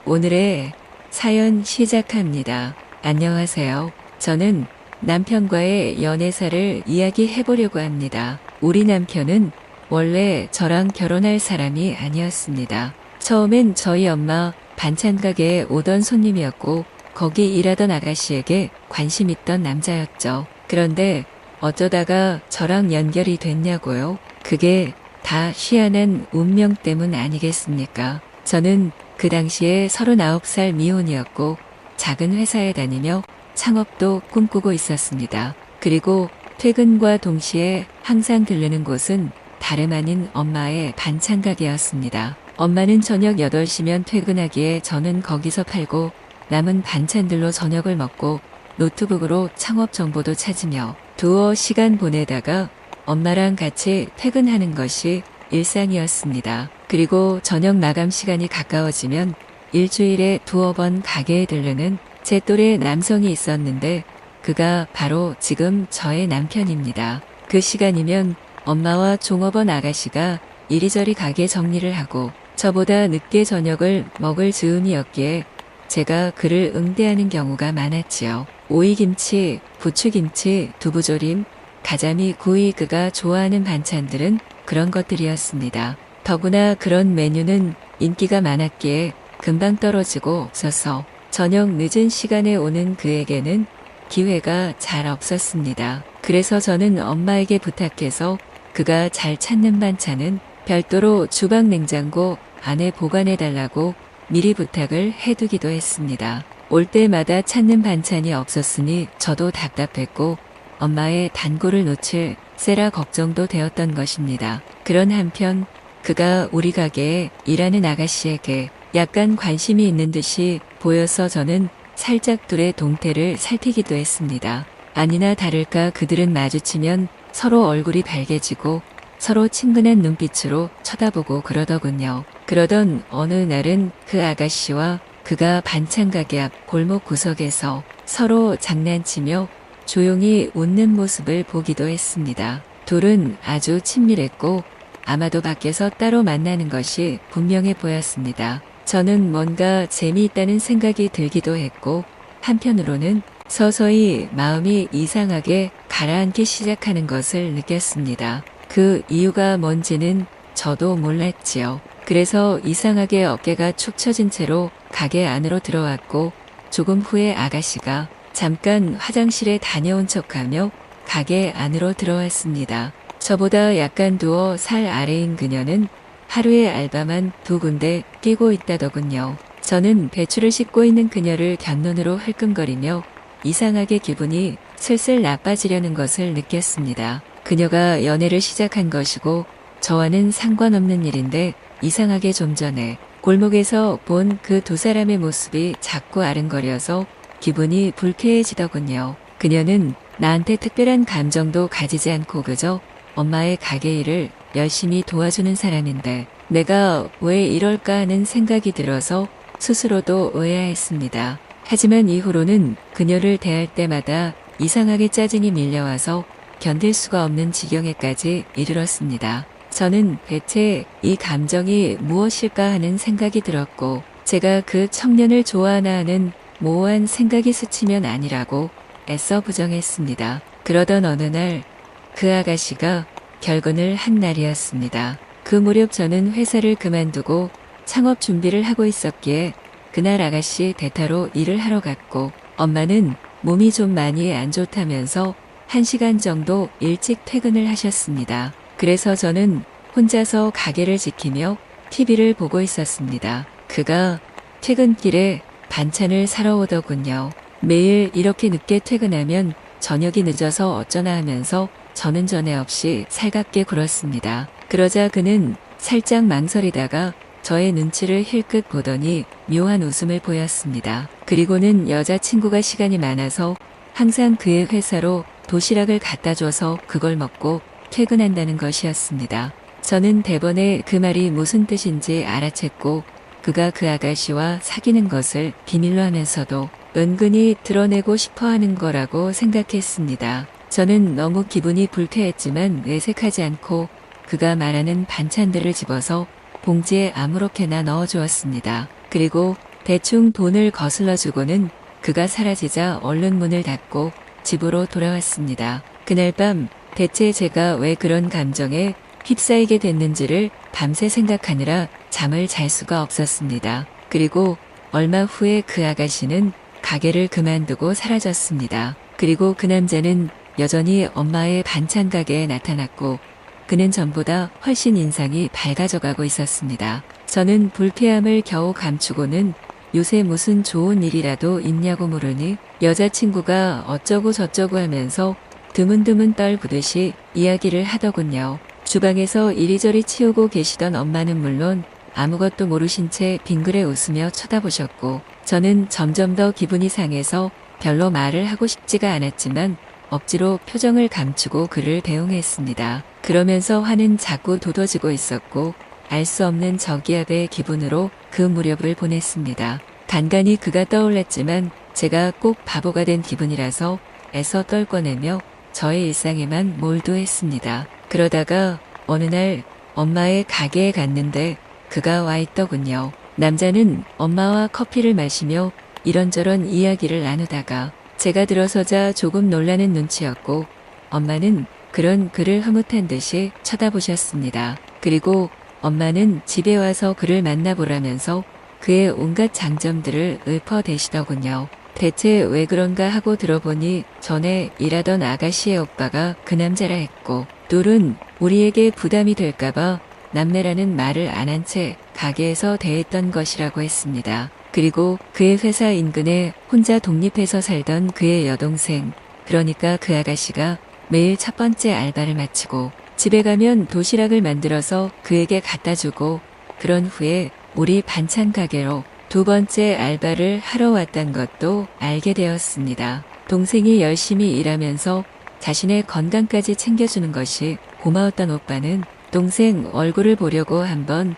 오늘의 사연 시작합니다. 안녕하세요. 저는 남편과의 연애사를 이야기해보려고 합니다. 우리 남편은 원래 저랑 결혼할 사람이 아니었습니다. 처음엔 저희 엄마 반찬 가게에 오던 손님이었고 거기 일하던 아가씨에게 관심 있던 남자였죠. 그런데 어쩌다가 저랑 연결이 됐냐고요? 그게 다 희한한 운명 때문 아니겠습니까? 저는 그 당시에 39살 미혼이었고 작은 회사에 다니며 창업도 꿈꾸고 있었습니다. 그리고 퇴근과 동시에 항상 들르는 곳은 다름 아닌 엄마의 반찬 가게였습니다. 엄마는 저녁 8시면 퇴근하기에 저는 거기서 팔고 남은 반찬들로 저녁을 먹고 노트북으로 창업 정보도 찾으며 두어 시간 보내다가 엄마랑 같이 퇴근하는 것이 일상이었습니다. 그리고 저녁 마감 시간이 가까워지면 일주일에 두어 번 가게에 들르는 제 또래 남성이 있었는데 그가 바로 지금 저의 남편입니다. 그 시간이면 엄마와 종업원 아가씨가 이리저리 가게 정리를 하고 저보다 늦게 저녁을 먹을 즈음이었기에 제가 그를 응대하는 경우가 많았지요. 오이김치, 부추김치, 두부조림, 가자미, 구이 그가 좋아하는 반찬들은 그런 것들이었습니다. 더구나 그런 메뉴는 인기가 많았기에 금방 떨어지고 없어서 저녁 늦은 시간에 오는 그에게는 기회가 잘 없었습니다. 그래서 저는 엄마에게 부탁해서 그가 잘 찾는 반찬은 별도로 주방 냉장고 안에 보관해달라고 미리 부탁을 해두기도 했습니다. 올 때마다 찾는 반찬이 없었으니 저도 답답했고 엄마의 단골을 놓칠 세라 걱정도 되었던 것입니다. 그런 한편 그가 우리 가게에 일하는 아가씨에게 약간 관심이 있는 듯이 보여서 저는 살짝 둘의 동태를 살피기도 했습니다. 아니나 다를까 그들은 마주치면 서로 얼굴이 밝아지고 서로 친근한 눈빛으로 쳐다보고 그러더군요. 그러던 어느 날은 그 아가씨와 그가 반찬 가게 앞 골목 구석에서 서로 장난치며 조용히 웃는 모습을 보기도 했습니다. 둘은 아주 친밀했고 아마도 밖에서 따로 만나는 것이 분명해 보였습니다. 저는 뭔가 재미있다는 생각이 들기도 했고 한편으로는 서서히 마음이 이상하게 가라앉기 시작하는 것을 느꼈습니다. 그 이유가 뭔지는 저도 몰랐지요. 그래서 이상하게 어깨가 축 처진 채로 가게 안으로 들어왔고 조금 후에 아가씨가 잠깐 화장실에 다녀온 척하며 가게 안으로 들어왔습니다. 저보다 약간 두어 살 아래인 그녀는 하루에 알바만 2군데 뛰고 있다더군요. 저는 배추를 씻고 있는 그녀를 곁눈으로 흘끔거리며 이상하게 기분이 슬슬 나빠지려는 것을 느꼈습니다. 그녀가 연애를 시작한 것이고 저와는 상관없는 일인데 이상하게 좀 전에 골목에서 본 그 두 사람의 모습이 자꾸 아른거려서 기분이 불쾌해지더군요. 그녀는 나한테 특별한 감정도 가지지 않고 그저 엄마의 가게 일을 열심히 도와주는 사람인데 내가 왜 이럴까 하는 생각이 들어서 스스로도 의아했습니다. 하지만 이후로는 그녀를 대할 때마다 이상하게 짜증이 밀려와서 견딜 수가 없는 지경에까지 이르렀습니다. 저는 대체 이 감정이 무엇일까 하는 생각이 들었고 제가 그 청년을 좋아하나 하는 모호한 생각이 스치면 아니라고 애써 부정했습니다. 그러던 어느 날 그 아가씨가 결근을 한 날이었습니다. 그 무렵 저는 회사를 그만두고 창업 준비를 하고 있었기에 그날 아가씨 대타로 일을 하러 갔고 엄마는 몸이 좀 많이 안 좋다면서 1시간 정도 일찍 퇴근을 하셨습니다. 그래서 저는 혼자서 가게를 지키며 TV를 보고 있었습니다. 그가 퇴근길에 반찬을 사러 오더군요. 매일 이렇게 늦게 퇴근하면 저녁이 늦어서 어쩌나 하면서 저는 전에 없이 살갑게 굴었습니다. 그러자 그는 살짝 망설이다가 저의 눈치를 힐끗 보더니 묘한 웃음을 보였습니다. 그리고는 여자친구가 시간이 많아서 항상 그의 회사로 도시락을 갖다 줘서 그걸 먹고 퇴근한다는 것이었습니다. 저는 대번에 그 말이 무슨 뜻인지 알아챘고 그가 그 아가씨와 사귀는 것을 비밀로 하면서도 은근히 드러내고 싶어 하는 거라고 생각했습니다. 저는 너무 기분이 불쾌했지만 내색하지 않고 그가 말하는 반찬들을 집어서 봉지에 아무렇게나 넣어주었습니다. 그리고 대충 돈을 거슬러 주고는 그가 사라지자 얼른 문을 닫고 집으로 돌아왔습니다. 그날 밤 대체 제가 왜 그런 감정에 휩싸이게 됐는지를 밤새 생각하느라 잠을 잘 수가 없었습니다. 그리고 얼마 후에 그 아가씨는 가게를 그만두고 사라졌습니다. 그리고 그 남자는 여전히 엄마의 반찬 가게에 나타났고 그는 전보다 훨씬 인상이 밝아져가고 있었습니다. 저는 불쾌함을 겨우 감추고는 요새 무슨 좋은 일이라도 있냐고 물으니 여자친구가 어쩌고 저쩌고 하면서 드문드문 떨구듯이 이야기를 하더군요. 주방에서 이리저리 치우고 계시던 엄마는 물론 아무것도 모르신 채 빙그레 웃으며 쳐다보셨고 저는 점점 더 기분이 상해서 별로 말을 하고 싶지가 않았지만 억지로 표정을 감추고 그를 배웅했습니다. 그러면서 화는 자꾸 돋워지고 있었고 알 수 없는 저기압의 기분으로 그 무렵을 보냈습니다. 간간히 그가 떠올랐지만 제가 꼭 바보가 된 기분이라서 애써 떨궈내며 저의 일상에만 몰두했습니다. 그러다가 어느 날 엄마의 가게에 갔는데 그가 와 있더군요. 남자는 엄마와 커피를 마시며 이런저런 이야기를 나누다가 제가 들어서자 조금 놀라는 눈치였고 엄마는 그런 그를 흐뭇한 듯이 쳐다보셨습니다. 그리고 엄마는 집에 와서 그를 만나보라면서 그의 온갖 장점들을 읊어대시더군요. 대체 왜 그런가 하고 들어보니 전에 일하던 아가씨의 오빠가 그 남자라 했고 둘은 우리에게 부담이 될까봐 남매라는 말을 안 한 채 가게에서 대했던 것이라고 했습니다. 그리고 그의 회사 인근에 혼자 독립해서 살던 그의 여동생, 그러니까 그 아가씨가 매일 첫 번째 알바를 마치고 집에 가면 도시락을 만들어서 그에게 갖다 주고 그런 후에 우리 반찬 가게로 두 번째 알바를 하러 왔단 것도 알게 되었습니다. 동생이 열심히 일하면서 자신의 건강까지 챙겨주는 것이 고마웠던 오빠는 동생 얼굴을 보려고 한번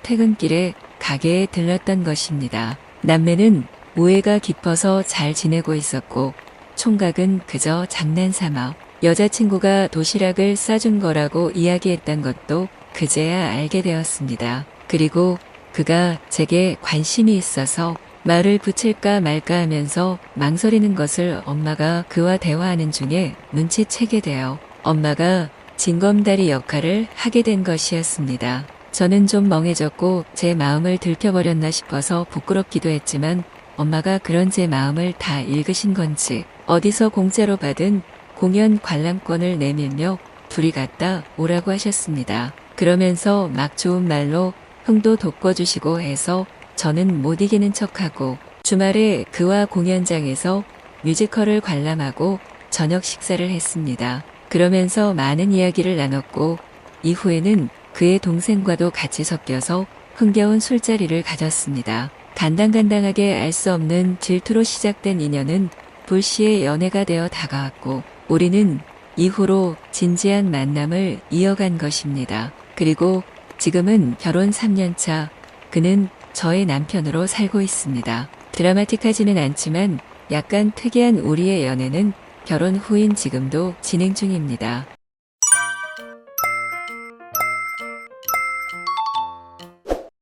퇴근길에 가게에 들렀던 것입니다. 남매는 우애가 깊어서 잘 지내고 있었고 총각은 그저 장난삼아 여자친구가 도시락을 싸준 거라고 이야기했던 것도 그제야 알게 되었습니다. 그리고 그가 제게 관심이 있어서 말을 붙일까 말까 하면서 망설이는 것을 엄마가 그와 대화하는 중에 눈치채게 되어 엄마가 징검다리 역할을 하게 된 것이었습니다. 저는 좀 멍해졌고 제 마음을 들켜버렸나 싶어서 부끄럽기도 했지만 엄마가 그런 제 마음을 다 읽으신 건지 어디서 공짜로 받은 공연 관람권을 내밀며 둘이 갔다 오라고 하셨습니다. 그러면서 막 좋은 말로 흥도 돋궈주시고 해서 저는 못 이기는 척하고 주말에 그와 공연장에서 뮤지컬을 관람하고 저녁 식사를 했습니다. 그러면서 많은 이야기를 나눴고 이후에는 그의 동생과도 같이 섞여서 흥겨운 술자리를 가졌습니다. 간당간당하게 알 수 없는 질투로 시작된 인연은 불시의 연애가 되어 다가왔고 우리는 이후로 진지한 만남을 이어간 것입니다. 그리고 지금은 결혼 3년차 그는 저의 남편으로 살고 있습니다. 드라마틱하지는 않지만 약간 특이한 우리의 연애는 결혼 후인 지금도 진행 중입니다.